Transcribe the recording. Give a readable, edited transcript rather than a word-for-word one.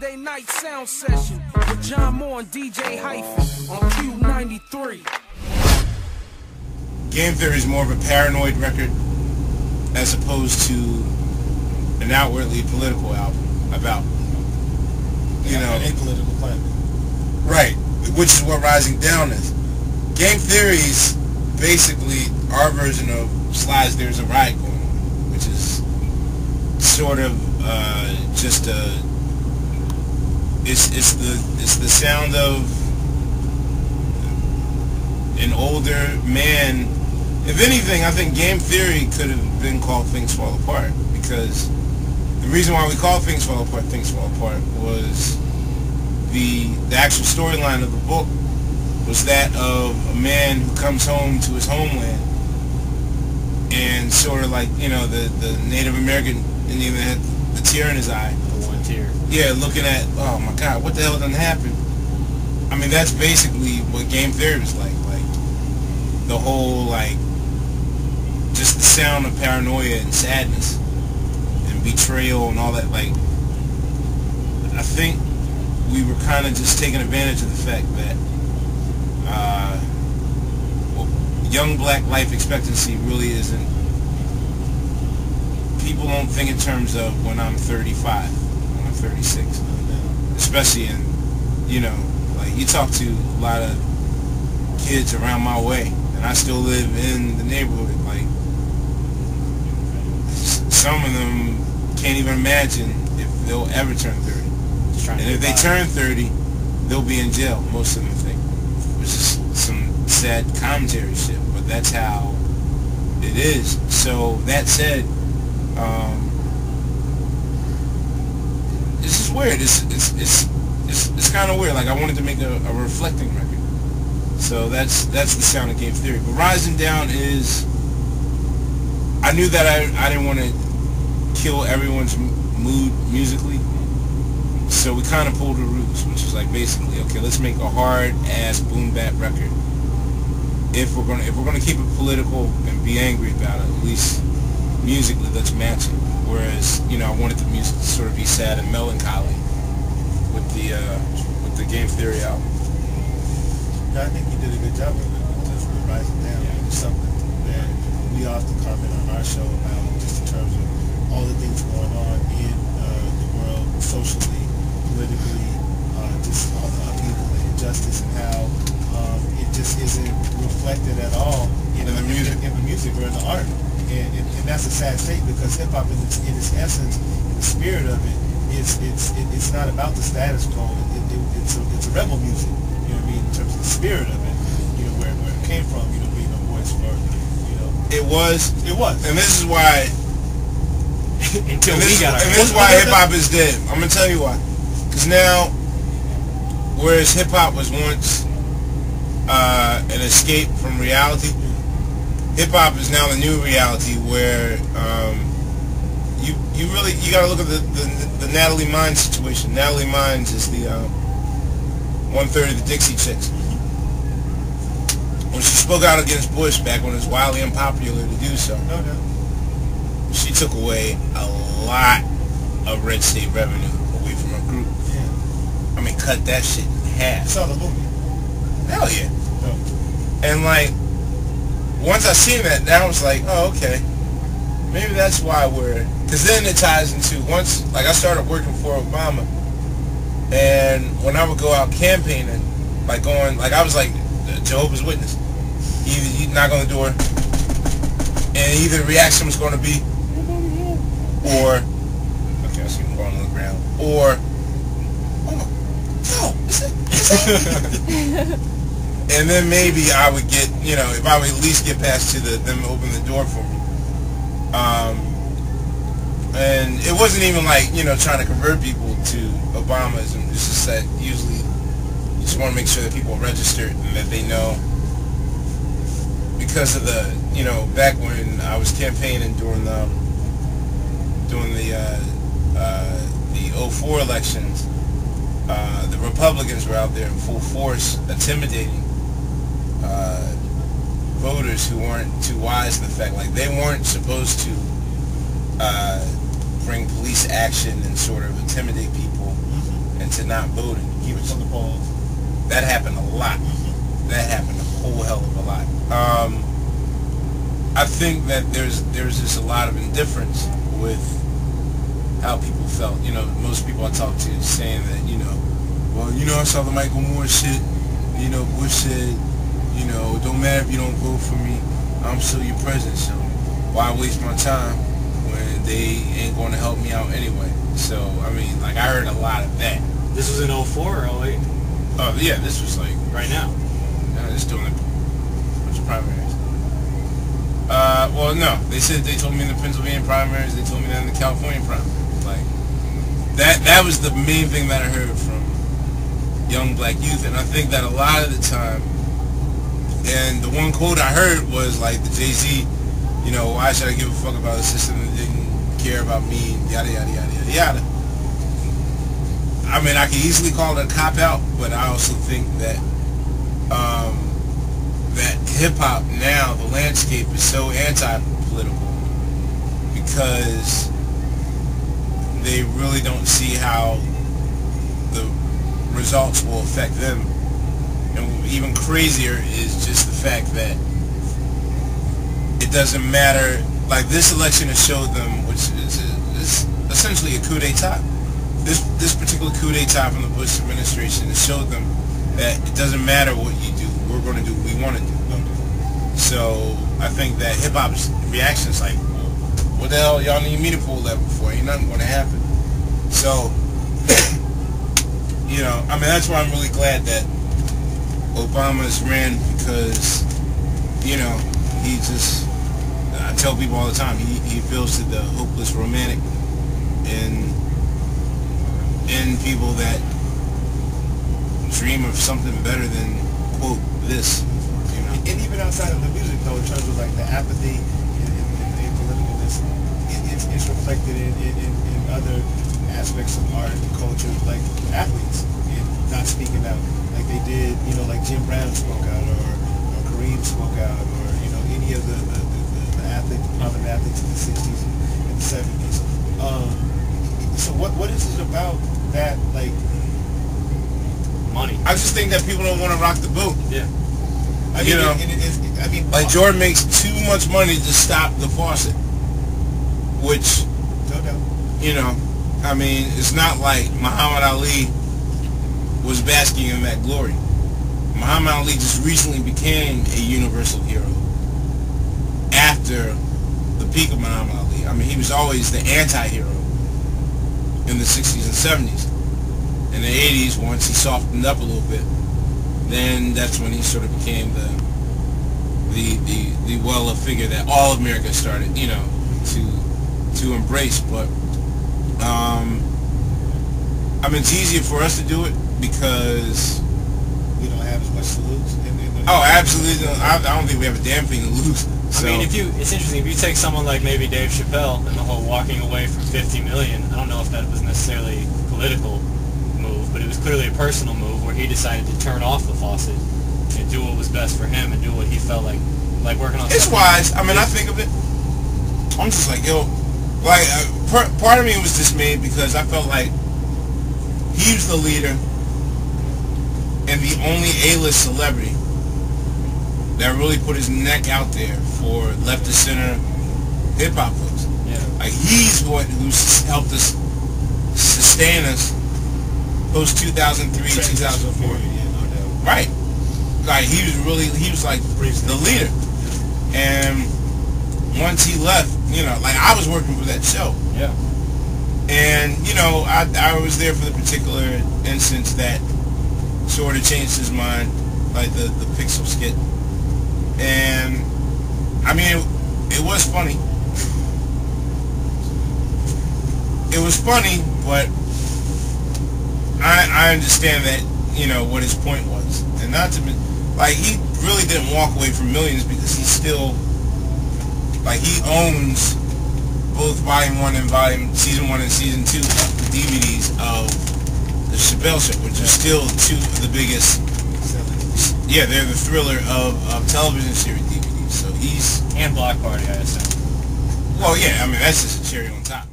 Sunday night sound session with John Moore and DJ Hyphen on Cube 93. Game Theory is more of a paranoid record as opposed to an outwardly political album about, you know, a political climate. Right, which is what Rising Down is. Game Theory is basically our version of Sly's There's a Riot Going On, which is sort of just a, it's the sound of an older man. If anything, I think Game Theory could have been called Things Fall Apart, because the reason why we call Things Fall Apart was the actual storyline of the book was that of a man who comes home to his homeland and sort of like, you know, the Native American Indian that had the tear in his eye. The one tear. Yeah, looking at, oh my God, what the hell done happened? I mean, that's basically what Game Theory was like the whole, like, just the sound of paranoia and sadness and betrayal and all that. Like, I think we were kind of just taking advantage of the fact that young black life expectancy really isn't, people don't think in terms of when I'm 35, when I'm 36, especially in, you know, like you talk to a lot of kids around my way, and I still live in the neighborhood, like some of them can't even imagine if they'll ever turn 30. And if they turn 30, they'll be in jail, most of them think, which is some sad commentary shit, but that's how it is. So that said, it's just weird. It's kind of weird. Like, I wanted to make a reflecting record, so that's the sound of Game Theory. But Rising Down is, I knew that I didn't want to kill everyone's mood musically, so we kind of pulled the roots, which is like basically, okay, let's make a hard ass boom bap record. If we're gonna keep it political and be angry about it, at least musically, let's match it. Whereas, you know, I wanted the music to sort of be sad and melancholy with the Game Theory album. Yeah, I think you did a good job of it, just with Rising Down. Yeah. It's something that we often comment on our show about, just in terms of all the things going on in the world, socially, politically, just upheaval and injustice, and how it just isn't reflected at all in the music or in the art. And that's a sad state, because hip hop in its essence, in the spirit of it, it's not about the status quo. It's a rebel music. You know what I mean? In terms of the spirit of it, you know, where it came from. You know, being a voice for, you know. It was, and this is why. Until we got our. And this is why hip hop is dead. I'm gonna tell you why. Because now, whereas hip hop was once an escape from reality, hip hop is now the new reality where you gotta look at the Natalie Mines situation. Natalie Mines is the 1/3 of the Dixie Chicks. When she spoke out against Bush back when it was wildly unpopular to do so, she took away a lot of red state revenue away from her group. Yeah. I mean, cut that shit in half. I saw the movie. Hell yeah. Oh. And like, once I seen that, I was like, oh, okay. Maybe that's why we're... Because then it ties into, once, like, I started working for Obama, and when I would go out campaigning, like going, like, I was like Jehovah's Witness. Either you knock on the door, and either the reaction was going to be, or, okay, I see him going on the ground, or, oh my, no, is it? And then maybe I would get, you know, if I would at least get past to them open the door for me. And it wasn't even like, you know, trying to convert people to Obamaism. It's just that usually you just want to make sure that people are registered and that they know. Because of the, you know, back when I was campaigning during the 04 elections, the Republicans were out there in full force intimidating voters who weren't too wise in the fact, like, they weren't supposed to bring police action and sort of intimidate people and to not voting. Keep it on the polls. That happened a lot. That happened a whole hell of a lot. I think that there's just a lot of indifference with how people felt. You know, most people I talk to is saying that, you know, well, you know, I saw the Michael Moore shit. You know, Bush said, you know, it don't matter if you don't vote for me, I'm still your president, so why waste my time when they ain't going to help me out anyway? So, I mean, like, I heard a lot of that. This was in 04 or 08? Oh, yeah, this was like... Right now? Just doing a bunch of primaries. Well, no. They told me in the Pennsylvania primaries, they told me that in the California primaries. Like, that was the main thing that I heard from young black youth, and I think that a lot of the time, and the one quote I heard was like the Jay-Z, you know, why should I give a fuck about a system that didn't care about me, yada, yada, yada, yada, yada. I mean, I can easily call it a cop-out, but I also think that that hip-hop now, the landscape is so anti-political because they really don't see how the results will affect them. And even crazier is just the fact that it doesn't matter. Like, this election has showed them, which is essentially a coup d'etat. This particular coup d'etat from the Bush administration has showed them that it doesn't matter what you do, we're going to do what we want to do. So I think that hip-hop's reaction is like, what the hell y'all need me to pull that for? Ain't nothing going to happen. So, you know, I mean, that's why I'm really glad that Obama's ran, because, you know, he just, I tell people all the time, he appeals to the hopeless romantic in people that dream of something better than, quote, this, you know. And even outside of the music, though, in terms of like the apathy and politicalness, it's reflected in other aspects of art and culture, like athletes and not speaking out like they did, you know, like Jim Brown spoke out, or Kareem spoke out, or, you know, any of the prominent athletes in the 60s and the 70s. So what is it about that, like, money? I just think that people don't want to rock the boat. Yeah. I mean, you know, I mean, like Jordan makes too much money to stop the faucet, which, you know, I mean, it's not like Muhammad Ali was basking in that glory. Muhammad Ali just recently became a universal hero after the peak of Muhammad Ali. I mean, he was always the anti-hero in the 60s and 70s. In the 80s, once he softened up a little bit, then that's when he sort of became the well-of figure that all of America started, you know, to embrace. But I mean, it's easier for us to do it because we don't have as much to lose. Oh, absolutely. I don't think we have a damn thing to lose. So. I mean, it's interesting. If you take someone like maybe Dave Chappelle and the whole walking away from 50 million, I don't know if that was necessarily a political move, but it was clearly a personal move where he decided to turn off the faucet and do what was best for him and do what he felt like working on. It's wise. I mean, I think of it. I'm just like, yo, like, part of me was dismayed because I felt like he was the leader and the only A-list celebrity that really put his neck out there for left of center hip hop folks. Yeah. Like, he's who's helped us sustain us post 2003, 2004. Yeah, no doubt. Right. Like, he was like the leader. And once he left, you know, like, I was working for that show. Yeah. And, you know, I was there for the particular instance that sort of changed his mind, like the Pixel skit. And, I mean, it was funny. It was funny, but I understand that, you know, what his point was. And not to be, like, he really didn't walk away from millions because he still, like, he owns both Volume 1 and Season 1 and Season 2 of the DVDs of the Chappelle Show, which are still two of the biggest, yeah, they're the Thriller of television series DVDs. So he's... And Block Party, I assume. Well, yeah, I mean, that's just a cherry on top.